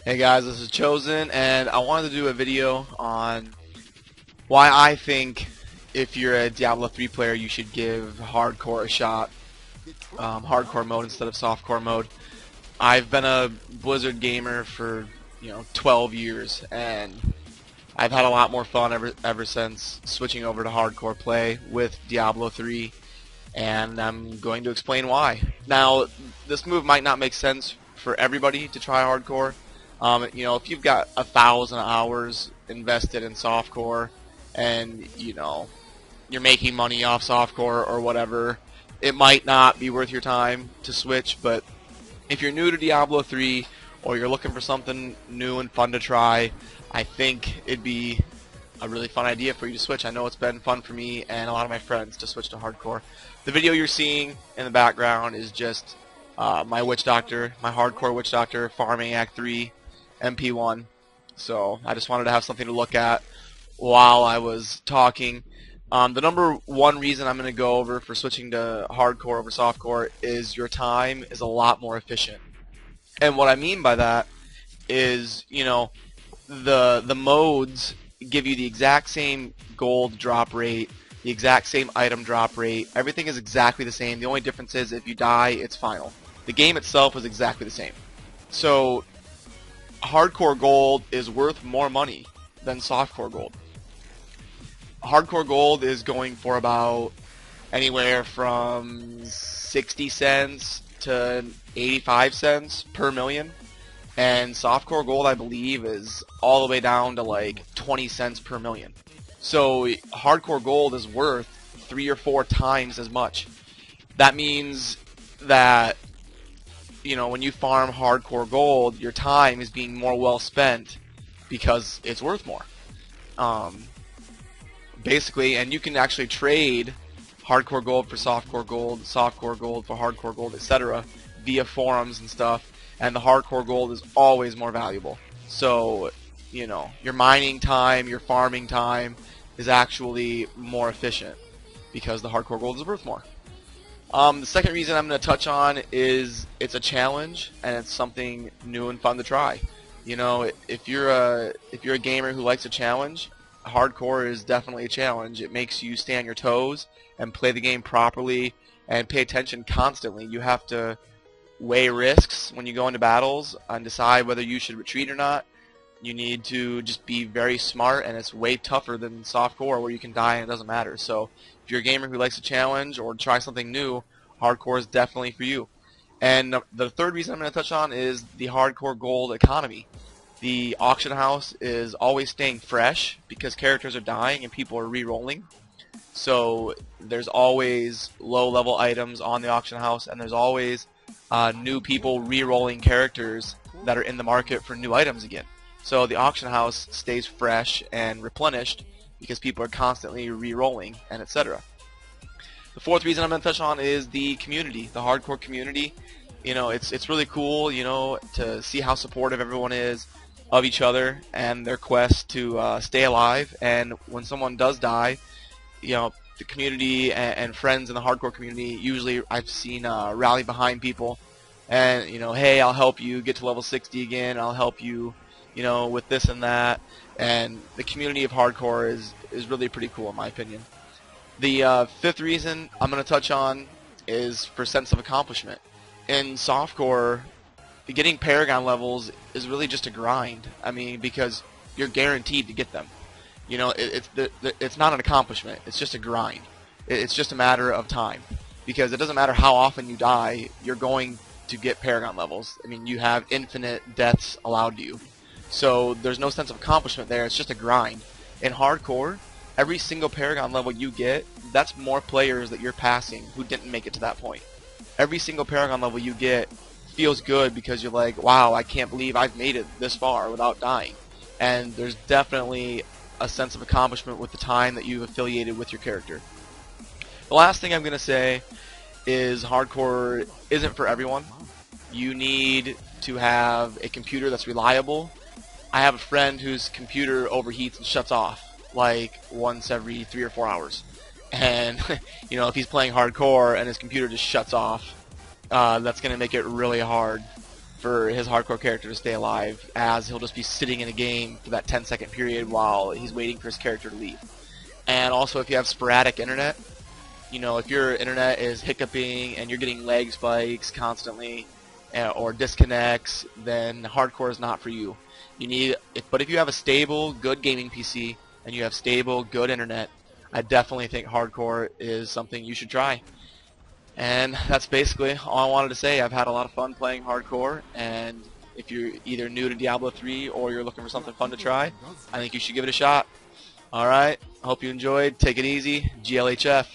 Hey guys, this is Chosen, and I wanted to do a video on why I think if you're a Diablo 3 player, you should give hardcore a shot, hardcore mode instead of softcore mode. I've been a Blizzard gamer for 12 years, and I've had a lot more fun ever since switching over to hardcore play with Diablo 3, and I'm going to explain why. Now, this move might not make sense for everybody to try hardcore. If you've got 1,000 hours invested in softcore, and you're making money off softcore or whatever, it might not be worth your time to switch. But if you're new to Diablo 3 or you're looking for something new and fun to try, I think it'd be a really fun idea for you to switch. I know it's been fun for me and a lot of my friends to switch to hardcore. The video you're seeing in the background is just my witch doctor, my hardcore witch doctor farming Act 3 MP1. So I just wanted to have something to look at while I was talking. The number one reason I'm going to go over for switching to hardcore over softcore is your time is a lot more efficient. And what I mean by that is, the modes give you the exact same gold drop rate, the exact same item drop rate. Everything is exactly the same. The only difference is if you die, it's final. The game itself is exactly the same. So hardcore gold is worth more money than softcore gold. Hardcore gold is going for about anywhere from 60 cents to 85 cents per million, and softcore gold, I believe, is all the way down to like 20 cents per million. So hardcore gold is worth 3 or 4 times as much. That means that when you farm hardcore gold, your time is being more well spent because it's worth more. Basically, and you can actually trade hardcore gold for softcore gold for hardcore gold, etc. via forums and stuff, and the hardcore gold is always more valuable. So, your mining time, your farming time is actually more efficient because the hardcore gold is worth more. The second reason I'm going to touch on is it's a challenge and it's something new and fun to try. If you're a gamer who likes a challenge, hardcore is definitely a challenge. It makes you stay on your toes and play the game properly and pay attention constantly. You have to weigh risks when you go into battles and decide whether you should retreat or not. You need to just be very smart, and it's way tougher than softcore where you can die and it doesn't matter. So if you're a gamer who likes a challenge or try something new, hardcore is definitely for you. And the third reason I'm going to touch on is the hardcore gold economy. The auction house is always staying fresh because characters are dying and people are re-rolling. So there's always low-level items on the auction house, and there's always new people re-rolling characters that are in the market for new items again. So the auction house stays fresh and replenished because people are constantly re-rolling and etc. The fourth reason I'm going to touch on is the community, the hardcore community. It's really cool, to see how supportive everyone is of each other and their quest to stay alive. And when someone does die, the community and friends in the hardcore community, usually I've seen rally behind people and, hey, I'll help you get to level 60 again, I'll help you, with this and that. And the community of hardcore is really pretty cool in my opinion. The fifth reason I'm going to touch on is for sense of accomplishment. In softcore, getting Paragon levels is really just a grind. I mean, because you're guaranteed to get them. It's not an accomplishment. It's just a grind. It's just a matter of time. Because it doesn't matter how often you die, you're going to get Paragon levels. I mean, you have infinite deaths allowed to you. So there's no sense of accomplishment there. It's just a grind. In hardcore, every single Paragon level you get, that's more players that you're passing who didn't make it to that point. Every single Paragon level you get feels good because you're like, wow, I can't believe I've made it this far without dying. And there's definitely a sense of accomplishment with the time that you've affiliated with your character. The last thing I'm going to say is hardcore isn't for everyone. You need to have a computer that's reliable. I have a friend whose computer overheats and shuts off like once every 3 or 4 hours. And if he's playing hardcore and his computer just shuts off, that's going to make it really hard for his hardcore character to stay alive, as he'll just be sitting in a game for that 10-second period while he's waiting for his character to leave. And also, if you have sporadic internet, you know, if your internet is hiccuping and you're getting lag spikes constantly or disconnects, then hardcore is not for you. But if you have a stable, good gaming PC and you have stable, good internet, I definitely think hardcore is something you should try. And that's basically all I wanted to say. I've had a lot of fun playing hardcore, and if you're either new to Diablo 3 or you're looking for something fun to try, I think you should give it a shot. Alright, I hope you enjoyed. Take it easy. GLHF.